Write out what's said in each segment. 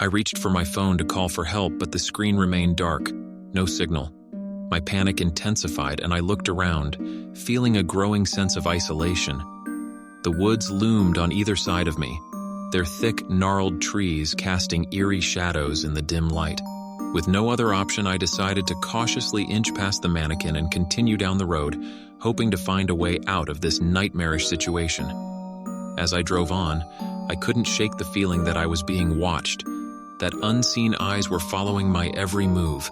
I reached for my phone to call for help, but the screen remained dark, no signal. My panic intensified and I looked around, feeling a growing sense of isolation. The woods loomed on either side of me, their thick, gnarled trees casting eerie shadows in the dim light. With no other option, I decided to cautiously inch past the mannequin and continue down the road, hoping to find a way out of this nightmarish situation. As I drove on, I couldn't shake the feeling that I was being watched, that unseen eyes were following my every move.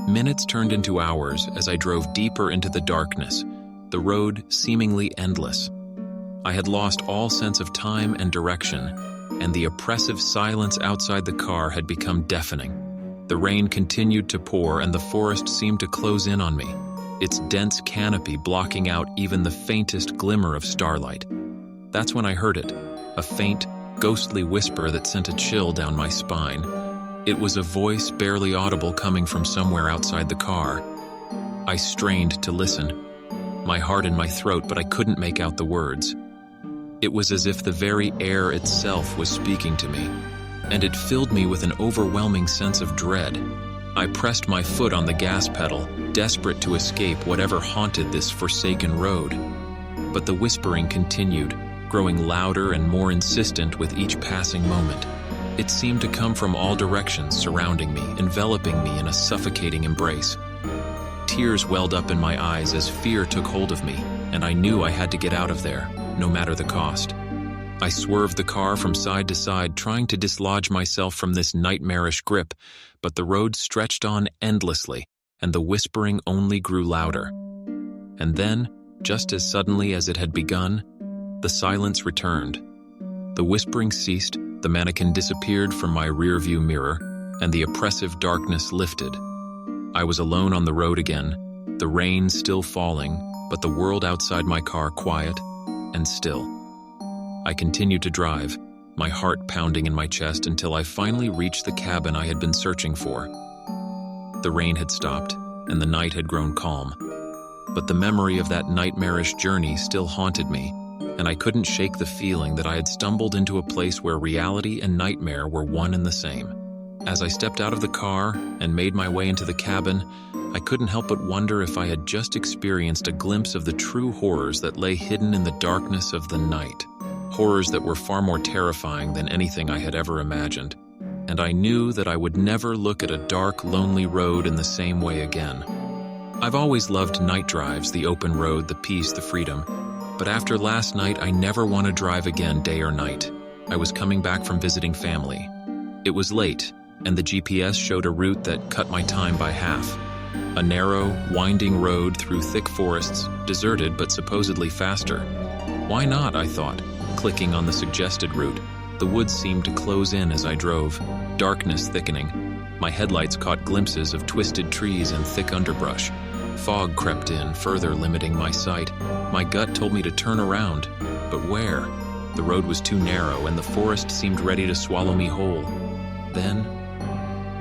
Minutes turned into hours as I drove deeper into the darkness, the road seemingly endless. I had lost all sense of time and direction, and the oppressive silence outside the car had become deafening. The rain continued to pour and the forest seemed to close in on me, its dense canopy blocking out even the faintest glimmer of starlight. That's when I heard it, a faint, ghostly whisper that sent a chill down my spine. It was a voice barely audible coming from somewhere outside the car. I strained to listen, my heart in my throat, but I couldn't make out the words. It was as if the very air itself was speaking to me, and it filled me with an overwhelming sense of dread. I pressed my foot on the gas pedal, desperate to escape whatever haunted this forsaken road. But the whispering continued, growing louder and more insistent with each passing moment. It seemed to come from all directions, surrounding me, enveloping me in a suffocating embrace. Tears welled up in my eyes as fear took hold of me, and I knew I had to get out of there, no matter the cost. I swerved the car from side to side, trying to dislodge myself from this nightmarish grip, but the road stretched on endlessly, and the whispering only grew louder. And then, just as suddenly as it had begun, the silence returned. The whispering ceased, the mannequin disappeared from my rearview mirror, and the oppressive darkness lifted. I was alone on the road again, the rain still falling, but the world outside my car quiet and still. I continued to drive, my heart pounding in my chest until I finally reached the cabin I had been searching for. The rain had stopped, and the night had grown calm. But the memory of that nightmarish journey still haunted me, and I couldn't shake the feeling that I had stumbled into a place where reality and nightmare were one and the same. As I stepped out of the car and made my way into the cabin, I couldn't help but wonder if I had just experienced a glimpse of the true horrors that lay hidden in the darkness of the night. Horrors that were far more terrifying than anything I had ever imagined. And I knew that I would never look at a dark, lonely road in the same way again. I've always loved night drives, the open road, the peace, the freedom. But after last night, I never want to drive again, day or night. I was coming back from visiting family. It was late, and the GPS showed a route that cut my time by half. A narrow, winding road through thick forests, deserted but supposedly faster. Why not, I thought, clicking on the suggested route. The woods seemed to close in as I drove, darkness thickening. My headlights caught glimpses of twisted trees and thick underbrush. Fog crept in, further limiting my sight. My gut told me to turn around, but where? The road was too narrow, and the forest seemed ready to swallow me whole. Then,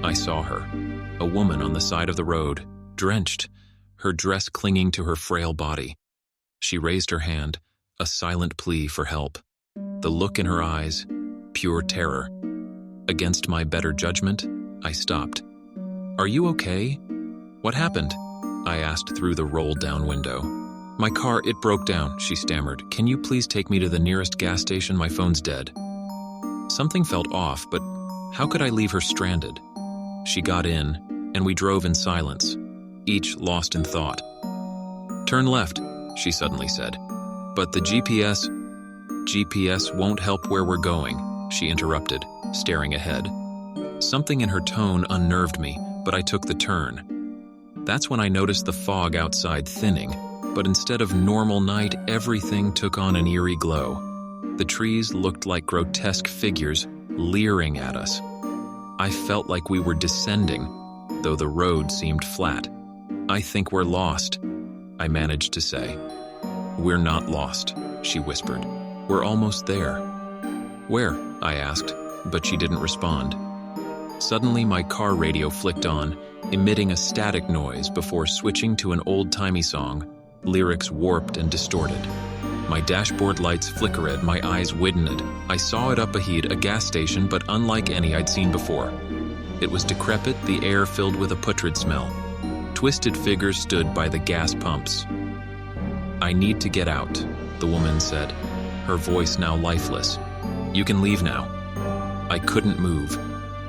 I saw her, a woman on the side of the road, drenched, her dress clinging to her frail body. She raised her hand, a silent plea for help. The look in her eyes, pure terror. Against my better judgment, I stopped. "Are you okay? What happened?" I asked through the rolled-down window. "My car, it broke down," she stammered. "Can you please take me to the nearest gas station? My phone's dead." Something felt off, but how could I leave her stranded? She got in, and we drove in silence, each lost in thought. "Turn left," she suddenly said. "But the GPS won't help where we're going," she interrupted, staring ahead. Something in her tone unnerved me, but I took the turn. That's when I noticed the fog outside thinning, but instead of normal night, everything took on an eerie glow. The trees looked like grotesque figures leering at us. I felt like we were descending, though the road seemed flat. "I think we're lost," I managed to say. "We're not lost," she whispered. "We're almost there." "Where?" I asked, but she didn't respond. Suddenly, my car radio flicked on, emitting a static noise before switching to an old-timey song, lyrics warped and distorted. My dashboard lights flickered, my eyes widened. I saw it up ahead, a gas station, but unlike any I'd seen before. It was decrepit, the air filled with a putrid smell. Twisted figures stood by the gas pumps. "I need to get out," the woman said, her voice now lifeless. "You can leave now." I couldn't move.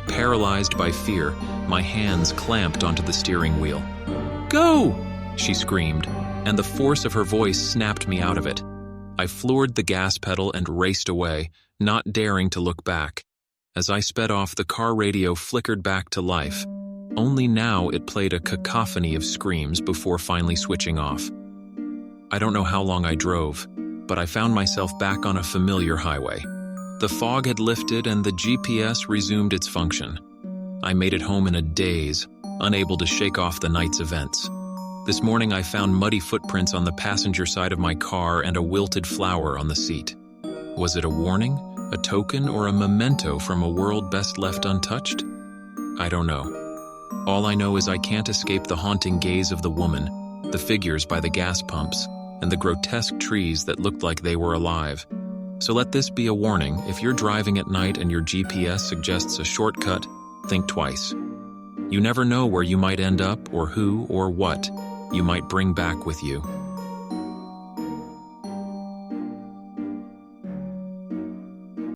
Paralyzed by fear, my hands clamped onto the steering wheel. "Go!" she screamed, and the force of her voice snapped me out of it. I floored the gas pedal and raced away, not daring to look back. As I sped off, the car radio flickered back to life. Only now it played a cacophony of screams before finally switching off. I don't know how long I drove, but I found myself back on a familiar highway. The fog had lifted and the GPS resumed its function. I made it home in a daze, unable to shake off the night's events. This morning I found muddy footprints on the passenger side of my car and a wilted flower on the seat. Was it a warning, a token, or a memento from a world best left untouched? I don't know. All I know is I can't escape the haunting gaze of the woman, the figures by the gas pumps, and the grotesque trees that looked like they were alive. So let this be a warning: if you're driving at night and your GPS suggests a shortcut, think twice. You never know where you might end up or who or what you might bring back with you.